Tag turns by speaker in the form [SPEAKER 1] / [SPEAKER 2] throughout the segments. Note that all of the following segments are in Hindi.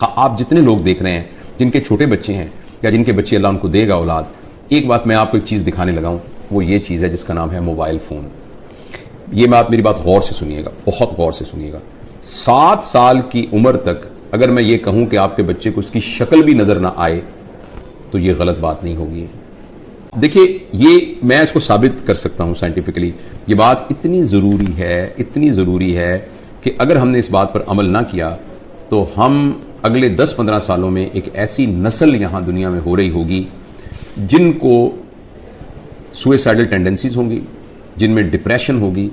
[SPEAKER 1] आप जितने लोग देख रहे हैं जिनके छोटे बच्चे हैं या जिनके बच्चे अल्लाह उनको देगा औलाद, एक बात मैं आपको एक चीज दिखाने लगा हूं, वो ये चीज है जिसका नाम है मोबाइल फोन। ये मेरी बात गौर से सुनिएगा, बहुत गौर से सुनिएगा। 7 साल की उम्र तक अगर मैं ये कहूं कि आपके बच्चे को उसकी शक्ल भी नजर ना आए तो ये गलत बात नहीं होगी। देखिए, ये मैं इसको साबित कर सकता हूं साइंटिफिकली। ये बात इतनी जरूरी है कि अगर हमने इस बात पर अमल ना किया तो हम अगले 10-15 सालों में एक ऐसी नस्ल यहां दुनिया में हो रही होगी जिनको सुइसाइडल टेंडेंसीज होंगी, जिनमें डिप्रेशन होगी,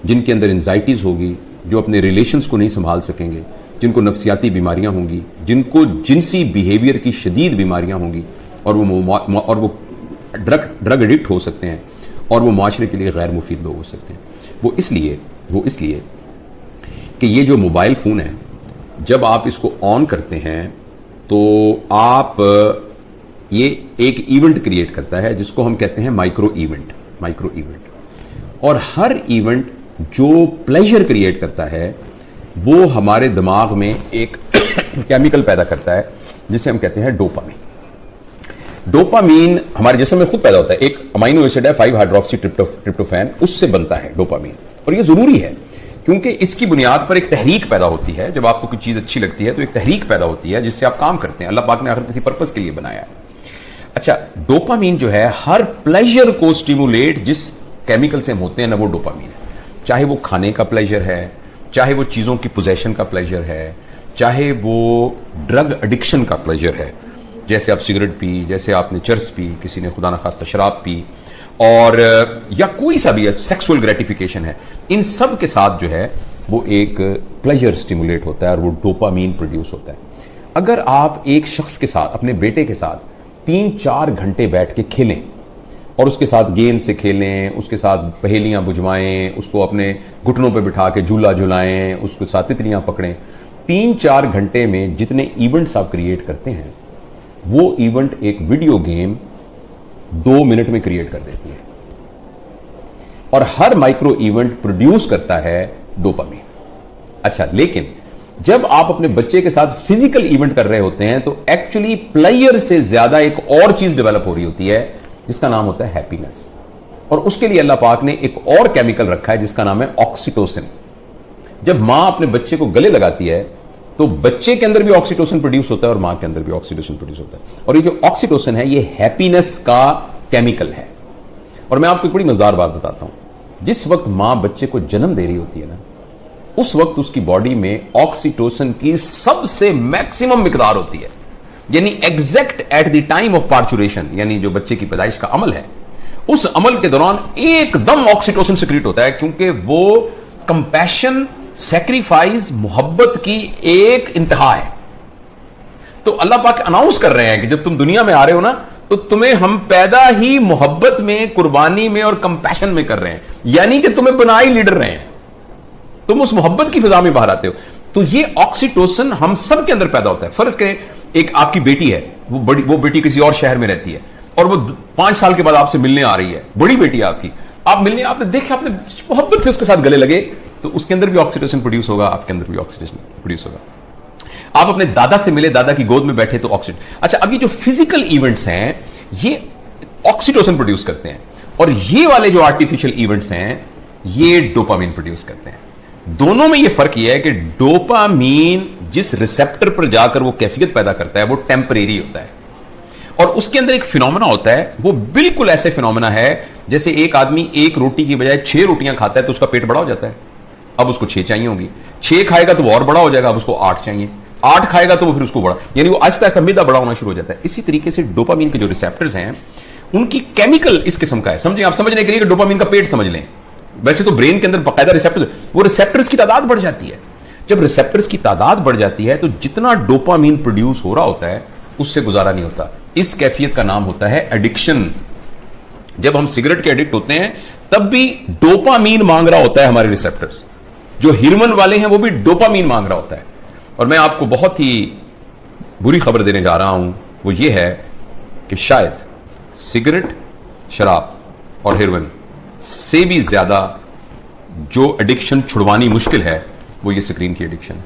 [SPEAKER 1] जिनके अंदर एंजाइटीज होगी, जो अपने रिलेशंस को नहीं संभाल सकेंगे, जिनको नफ्सियाती बीमारियां होंगी, जिनको जिनसी बिहेवियर की शदीद बीमारियां होंगी और वो ड्रग एडिक्ट हो सकते हैं और वो माशरे के लिए गैर मुफीद लोग हो सकते हैं। वो इसलिए कि ये जो मोबाइल फोन है, जब आप इसको ऑन करते हैं तो आप ये एक इवेंट क्रिएट करता है जिसको हम कहते हैं माइक्रो इवेंट। और हर इवेंट जो प्लेजर क्रिएट करता है वो हमारे दिमाग में एक केमिकल पैदा करता है जिसे हम कहते हैं डोपामीन हमारे जिस्म में खुद पैदा होता है। एक अमाइनो एसिड है 5-हाइड्रोक्सी ट्रिप्टोफैन, उससे बनता है डोपामीन। और ये जरूरी है क्योंकि इसकी बुनियाद पर एक तहरीक पैदा होती है। जब आपको कोई चीज अच्छी लगती है तो एक तहरीक पैदा होती है जिससे आप काम करते हैं। अल्लाह पाक ने आखिर किसी पर्पस के लिए बनाया है। अच्छा, डोपामीन जो है हर प्लेजर को स्टिमुलेट जिस केमिकल से हम होते हैं ना, वो डोपामीन है। चाहे वो खाने का प्लेजर है, चाहे वो चीजों की पोजेशन का प्लेजर है, चाहे वो ड्रग एडिक्शन का प्लेजर है, जैसे आप सिगरेट पी, जैसे आपने चर्स पी, किसी ने खुदा न खास्ता शराब पी, और या कोई सा भी सेक्सुअल ग्रेटिफिकेशन है, इन सब के साथ जो है वो एक प्लेजर स्टिमुलेट होता है और वो डोपामीन प्रोड्यूस होता है। अगर आप एक शख्स के साथ, अपने बेटे के साथ 3-4 घंटे बैठ के खेलें और उसके साथ गेंद से खेलें, उसके साथ पहेलियां बुझवाएं, उसको अपने घुटनों पे बिठा के झूला झुलाएं, उसके साथ तितलियां पकड़ें, 3-4 घंटे में जितने इवेंट्स आप क्रिएट करते हैं वो इवेंट एक वीडियो गेम 2 मिनट में क्रिएट कर देती है। और हर माइक्रो इवेंट प्रोड्यूस करता है डोपामीन। अच्छा, लेकिन जब आप अपने बच्चे के साथ फिजिकल इवेंट कर रहे होते हैं तो एक्चुअली प्लेयर से ज्यादा एक और चीज डेवलप हो रही होती है जिसका नाम होता है हैप्पीनेस। और उसके लिए अल्लाह पाक ने एक और केमिकल रखा है जिसका नाम है ऑक्सीटोसिन। जब मां अपने बच्चे को गले लगाती है तो बच्चे के अंदर भी ऑक्सीटोसिन प्रोड्यूस होता है और मां के अंदर भी ऑक्सीटोसिन प्रोड्यूस होता है। और ये जो ऑक्सीटोसिन है ये हैप्पीनेस का केमिकल है। और मैं आपको एक बड़ी मजेदार बात बताता हूं। जिस वक्त मां बच्चे को जन्म दे रही होती है ना, उस वक्त उसकी बॉडी में ऑक्सीटोसिन की सबसे मैक्सिमम मिकदार होती है। यानी exact at the time of parturition, यानी जो बच्चे की पैदाइश का अमल है, उस अमल के दौरान एकदम ऑक्सीटोसिन सिक्रीट होता है, क्योंकि वो कंपैशन, सैक्रिफाइस, मोहब्बत की एक इंतहा है। तो अल्लाह पाक अनाउंस कर रहे हैं कि जब तुम दुनिया में आ रहे हो ना, तो तुम्हें हम पैदा ही मोहब्बत में, कुर्बानी में और कंपैशन में कर रहे हैं। यानी कि तुम्हें बना ही लीडर रहे हैं, तुम उस मोहब्बत की फिजा में बाहर आते हो। तो ये ऑक्सीटोसिन हम सब के अंदर पैदा होता है। फर्ज करें एक आपकी बेटी है, वो बेटी किसी और शहर में रहती है और वो 5 साल के बाद आपसे मिलने आ रही है, बड़ी बेटी है आपकी। आप मिलने, आपने देखा, आपने मोहब्बत से उसके साथ गले लगे, तो उसके अंदर भी ऑक्सीटोसिन प्रोड्यूस होगा, आपके अंदर भी ऑक्सीटोसिन प्रोड्यूस होगा। आप अपने दादा से मिले, दादा की गोद में बैठे, तो ऑक्सीटोसिन। अच्छा, अब ये जो फिजिकल इवेंट्स हैं ये ऑक्सीटोसिन प्रोड्यूस करते हैं, और ये वाले जो आर्टिफिशियल इवेंट्स हैं ये डोपामीन प्रोड्यूस करते हैं। दोनों में ये फर्क ये है कि डोपामीन जिस रिसेप्टर पर जाकर वो कैफियत पैदा करता है वो टेम्परेरी होता है, और उसके अंदर एक फिनोमेना होता है, वो बिल्कुल ऐसे फिनोमेना है जैसे एक आदमी एक रोटी की बजाय 6 रोटियां खाता है तो उसका पेट बड़ा हो जाता है, अब उसको 6 चाहिए होगी। 6 खाएगा तो वो और बड़ा हो जाएगा, अब उसको 8 चाहिए। 8 खाएगा तो वो फिर उसको बड़ा, यानी वो आहिस्ता आहिस्ता मैदा बड़ा होना शुरू हो जाता है। इसी तरीके से डोपामीन के जो रिसेप्टर्स हैं उनकी केमिकल इस किस्म का है। समझे, आप समझने के लिए कि डोपामीन का पेट समझ लें। वैसे तो ब्रेन के अंदर बाकायदा रिसेप्टर्स, वो रिसेप्टर्स की तादाद बढ़ जाती है। जब रिसेप्टर्स की तादाद बढ़ जाती है तो जितना डोपामीन प्रोड्यूस हो रहा होता है उससे गुजारा नहीं होता। इस कैफियत का नाम होता है एडिक्शन। जब हम सिगरेट के एडिक्ट होते हैं तब भी डोपामीन मांग रहा होता है हमारे रिसेप्टर्स। जो हिरमन वाले हैं वो भी डोपामीन मांग रहा होता है। और मैं आपको बहुत ही बुरी खबर देने जा रहा हूं, वो ये है कि शायद सिगरेट, शराब और हेरोइन से भी ज्यादा जो एडिक्शन छुड़वानी मुश्किल है वो ये स्क्रीन की एडिक्शन है।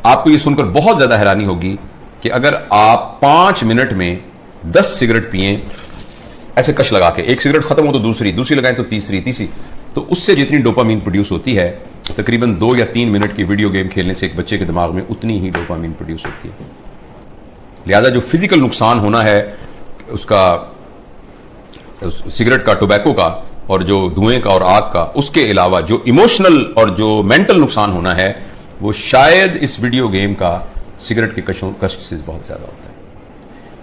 [SPEAKER 1] आपको यह सुनकर बहुत ज्यादा हैरानी होगी कि अगर आप 5 मिनट में 10 सिगरेट पिए, ऐसे कश लगा के, एक सिगरेट खत्म हो तो दूसरी, दूसरी लगाएं तो तीसरी, तो उससे जितनी डोपामीन प्रोड्यूस होती है, तकरीबन 2 या 3 मिनट की वीडियो गेम खेलने से एक बच्चे के दिमाग में उतनी ही डोपामीन प्रोड्यूस होती है। लिहाजा जो फिजिकल नुकसान होना है उसका, सिगरेट का, टोबैको का और जो धुएं का और आग का, उसके अलावा जो इमोशनल और जो मेंटल नुकसान होना है वो शायद इस वीडियो गेम का सिगरेट के कष्ट से बहुत ज्यादा होता है।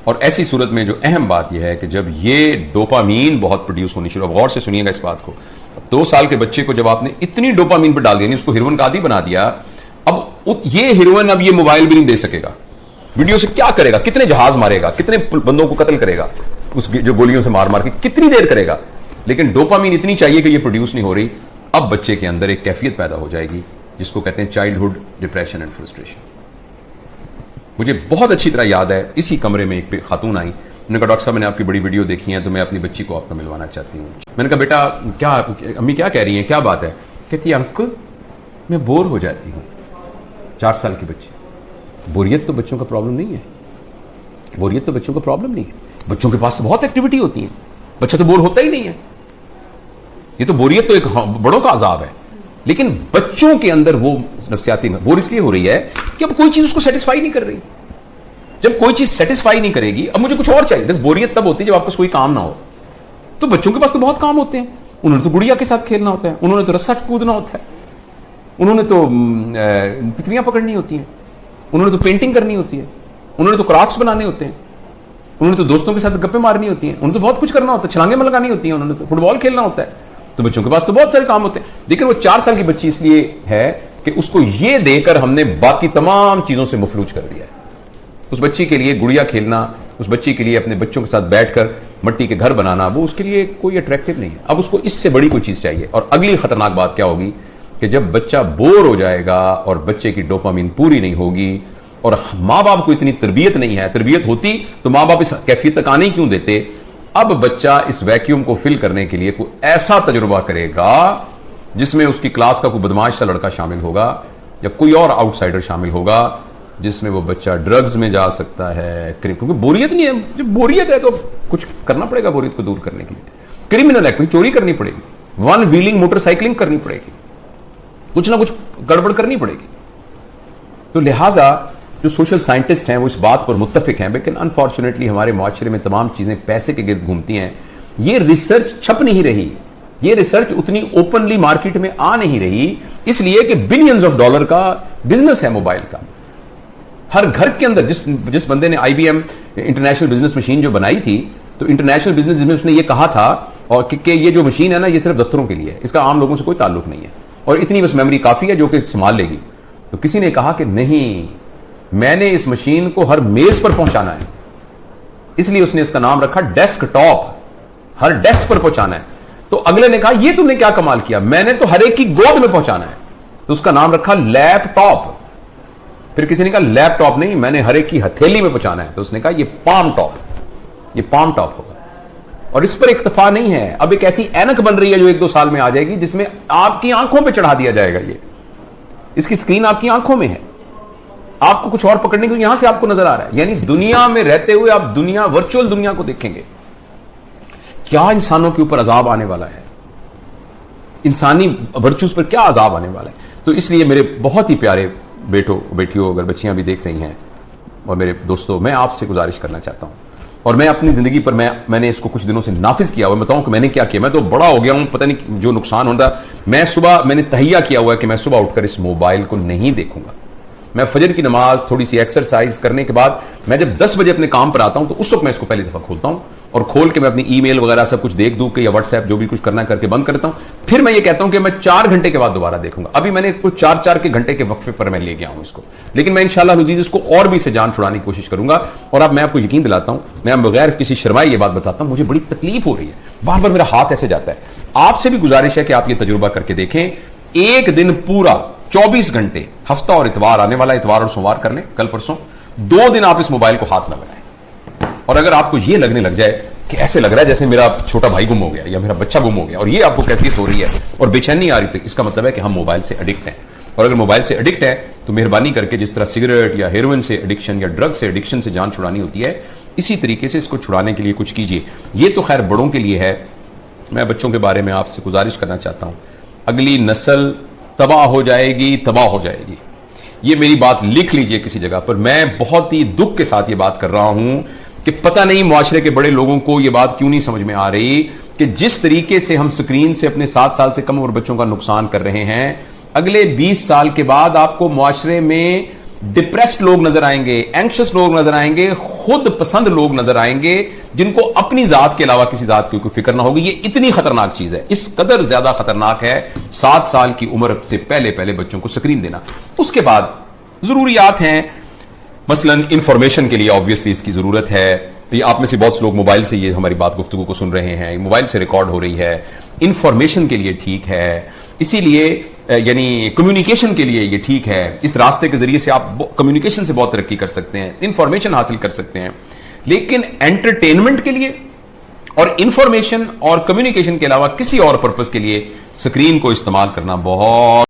[SPEAKER 1] और ऐसी सूरत में जो अहम बात यह है कि जब ये डोपामीन बहुत प्रोड्यूस होनी शुरू, गौर से सुनिएगा इस बात को, 2 साल के बच्चे को जब आपने इतनी डोपामीन पर डाल दिया, उसको हेरोइन का आदी बना दिया, अब ये हेरोइन अब ये मोबाइल भी नहीं दे सकेगा, वीडियो से क्या करेगा, कितने जहाज मारेगा, कितने बंदों को कत्ल करेगा उस जो गोलियों से मार मार के, कितनी देर करेगा, लेकिन डोपामीन इतनी चाहिए कि ये प्रोड्यूस नहीं हो रही। अब बच्चे के अंदर एक कैफियत पैदा हो जाएगी जिसको कहते हैं चाइल्डहुड डिप्रेशन एंड फ्रस्ट्रेशन। मुझे बहुत अच्छी तरह याद है, इसी कमरे में एक खातून आई, उन्होंने कहा डॉक्टर साहब मैंने आपकी बड़ी वीडियो देखी है तो मैं अपनी बच्ची को आपको मिलवाना चाहती हूँ। मैंने कहा बेटा क्या, अम्मी क्या कह रही हैं, क्या बात है? कहती है अंकल मैं बोर हो जाती हूँ। 4 साल की बच्ची। बोरियत तो बच्चों का प्रॉब्लम नहीं है, बोरियत तो बच्चों का प्रॉब्लम नहीं है, बच्चों के पास तो बहुत एक्टिविटी होती है, बच्चा तो बोर होता ही नहीं है। ये तो बोरियत तो एक बड़ों का अजाब है, लेकिन बच्चों के अंदर वो नफ्सियाती बोर इसलिए हो रही है कि अब कोई चीज उसको सेटिस्फाई नहीं कर रही। जब कोई चीज सेटिस्फाई नहीं करेगी, अब मुझे कुछ और चाहिए। देख बोरियत तब होती है जब आपको कोई काम ना हो। तो बच्चों के पास तो बहुत काम होते हैं, उन्होंने तो गुड़िया के साथ खेलना होता है, उन्होंने तो रस्सा कूदना होता है, उन्होंने तो तितलियां पकड़नी होती हैं, उन्होंने तो पेंटिंग करनी होती है, उन्होंने तो क्राफ्ट्स बनाने होते हैं, उन्होंने तो दोस्तों के साथ गप्पे मारनी होती हैं, उन्होंने तो बहुत कुछ करना होता है, छलांगे में लगानी होती हैं, उन्होंने तो फुटबॉल खेलना होता है। तो बच्चों के पास तो बहुत सारे काम होते हैं, लेकिन वो 4 साल की बच्ची इसलिए है कि उसको ये देकर हमने बाकी तमाम चीजों से मफलूज कर दिया है। उस बच्ची के लिए गुड़िया खेलना, उस बच्ची के लिए अपने बच्चों के साथ बैठकर मट्टी के घर बनाना, वो उसके लिए कोई अट्रैक्टिव नहीं है। अब उसको इससे बड़ी कोई चीज चाहिए। और अगली खतरनाक बात क्या होगी कि जब बच्चा बोर हो जाएगा और बच्चे की डोपामीन पूरी नहीं होगी और मां बाप को इतनी तरबियत नहीं है, तरबियत होती तो मां बाप इस कैफियत तक आने क्यों देते। अब बच्चा इस वैक्यूम को फिल करने के लिए कोई ऐसा तजुर्बा करेगा जिसमें उसकी क्लास का कोई बदमाश सा लड़का शामिल होगा या कोई और आउटसाइडर शामिल होगा, जिसमें वो बच्चा ड्रग्स में जा सकता है, क्योंकि बोरियत नहीं है। जब बोरियत है तो कुछ करना पड़ेगा बोरियत को दूर करने के लिए। क्रिमिनल है, कोई चोरी करनी पड़ेगी, 1 व्हीलिंग मोटरसाइकिलिंग करनी पड़ेगी, कुछ ना कुछ गड़बड़ करनी पड़ेगी। तो लिहाजा जो सोशल साइंटिस्ट हैं वो इस बात पर मुत्तफिक हैं, लेकिन अनफॉर्चुनेटली हमारे माशरे में तमाम चीजें पैसे के गिर्द घूमती हैं। ये रिसर्च छप नहीं रही, ये रिसर्च उतनी ओपनली मार्केट में आ नहीं रही, इसलिए कि बिलियंस ऑफ डॉलर का बिजनेस है मोबाइल का। हर घर के अंदर जिस बंदे ने IBM इंटरनेशनल बिजनेस मशीन जो बनाई थी, तो इंटरनेशनल बिजनेस जिसमें उसने ये कहा था और कि ये जो मशीन है ना, ये सिर्फ दफ्तरों के लिए है, इसका आम लोगों से कोई ताल्लुक नहीं है और इतनी बस मेमोरी काफी है जो कि संभाल लेगी। तो किसी ने कहा कि नहीं, मैंने इस मशीन को हर मेज पर पहुंचाना है, इसलिए उसने इसका नाम रखा डेस्कटॉप, हर डेस्क पर पहुंचाना है। तो अगले ने कहा ये तुमने क्या कमाल किया, मैंने तो हर एक की गोद में पहुंचाना है, तो उसका नाम रखा लैपटॉप। फिर किसी ने कहा लैपटॉप नहीं, मैंने हर एक की हथेली में पहुंचाना है, तो उसने कहा ये पाम टॉप, ये पाम टॉप होगा। और इस पर इक्तफा नहीं है, अब एक ऐसी ऐनक बन रही है जो 1-2 साल में आ जाएगी, जिसमें आपकी आंखों पे चढ़ा दिया जाएगा। ये इसकी स्क्रीन आपकी आंखों में है, आपको कुछ और पकड़ने को यहां से आपको नजर आ रहा है। यानी दुनिया में रहते हुए आप दुनिया, वर्चुअल दुनिया को देखेंगे। क्या इंसानों के ऊपर अजाब आने वाला है, इंसानी वर्चूज पर क्या अजाब आने वाला है। तो इसलिए मेरे बहुत ही प्यारे बेटों बेटियों, अगर बच्चियां भी देख रही हैं और मेरे दोस्तों, मैं आपसे गुजारिश करना चाहता हूं, और मैं अपनी जिंदगी पर मैंने इसको कुछ दिनों से नाफिज किया हुआ। बताऊं कि मैंने क्या किया, मैं तो बड़ा हो गया हूं, पता नहीं जो नुकसान होता। मैंने तहिया किया हुआ है कि मैं सुबह उठकर इस मोबाइल को नहीं देखूंगा। मैं फजर की नमाज, थोड़ी सी एक्सरसाइज करने के बाद मैं जब 10 बजे अपने काम पर आता हूं तो उस वक्त मैं इसको पहली दफा खोलता हूं और खोल के मैं अपनी ईमेल वगैरह सब कुछ देख दूं के या व्हाट्सएप जो भी कुछ करना करके बंद करता हूं। फिर मैं ये कहता हूं कि मैं 4 घंटे के बाद दोबारा देखूंगा। अभी मैंने कुछ 4-4 के घंटे के वक्फे पर मैं ले गया हूं इसको, लेकिन मैं इंशाल्लाह अजीज इसको और भी से जान छुड़ाने की कोशिश करूंगा। और अब मैं आपको यकीन दिलाता हूं, मैं बगैर किसी शर्माए ये बात बताता हूं, मुझे बड़ी तकलीफ हो रही है, बार बार मेरा हाथ ऐसे जाता है। आपसे भी गुजारिश है कि आप ये तजुर्बा करके देखें। एक दिन पूरा 24 घंटे, हफ्ता और इतवार, आने वाला इतवार और सोमवार कर लें, कल परसों 2 दिन आप इस मोबाइल को हाथ न लगाएं। और अगर आपको यह लगने लग जाए कि ऐसे लग रहा है जैसे मेरा छोटा भाई गुम हो गया या मेरा बच्चा गुम हो गया, और ये आपको कैफियत हो रही है और बेचैनी आ रही थी, इसका मतलब है कि हम मोबाइल से एडिक्ट हैं। और अगर मोबाइल से एडिक्ट है तो मेहरबानी करके जिस तरह सिगरेट या हेरोइन से एडिक्शन या ड्रग से एडिक्शन से जान छुड़ानी होती है, इसी तरीके से इसको छुड़ाने के लिए कुछ कीजिए। ये तो खैर बड़ों के लिए है। मैं बच्चों के बारे में आपसे गुजारिश करना चाहता हूं, अगली नस्ल तबाह हो जाएगी, तबाह हो जाएगी। ये मेरी बात लिख लीजिए किसी जगह पर। मैं बहुत ही दुख के साथ ये बात कर रहा हूं कि पता नहीं मुआशरे के बड़े लोगों को ये बात क्यों नहीं समझ में आ रही कि जिस तरीके से हम स्क्रीन से अपने 7 साल से कम उम्र बच्चों का नुकसान कर रहे हैं, अगले 20 साल के बाद आपको मुआशरे में डिप्रेस्ड लोग नजर आएंगे, एंक्शस लोग नजर आएंगे, खुद पसंद लोग नजर आएंगे, जिनको अपनी जात के अलावा किसी जात की कोई फिक्र ना होगी। ये इतनी खतरनाक चीज है, इस कदर ज्यादा खतरनाक है 7 साल की उम्र से पहले पहले बच्चों को स्क्रीन देना। उसके बाद जरूरियात हैं, मसलन इंफॉर्मेशन के लिए ऑब्वियसली इसकी जरूरत है। ये आप में से बहुत से लोग मोबाइल से ये हमारी बात गुफ्तगू को सुन रहे हैं, मोबाइल से रिकॉर्ड हो रही है, इंफॉर्मेशन के लिए ठीक है, इसीलिए यानी कम्युनिकेशन के लिए ये ठीक है। इस रास्ते के जरिए से आप कम्युनिकेशन से बहुत तरक्की कर सकते हैं, इंफॉर्मेशन हासिल कर सकते हैं। लेकिन एंटरटेनमेंट के लिए और इंफॉर्मेशन और कम्युनिकेशन के अलावा किसी और पर्पस के लिए स्क्रीन को इस्तेमाल करना बहुत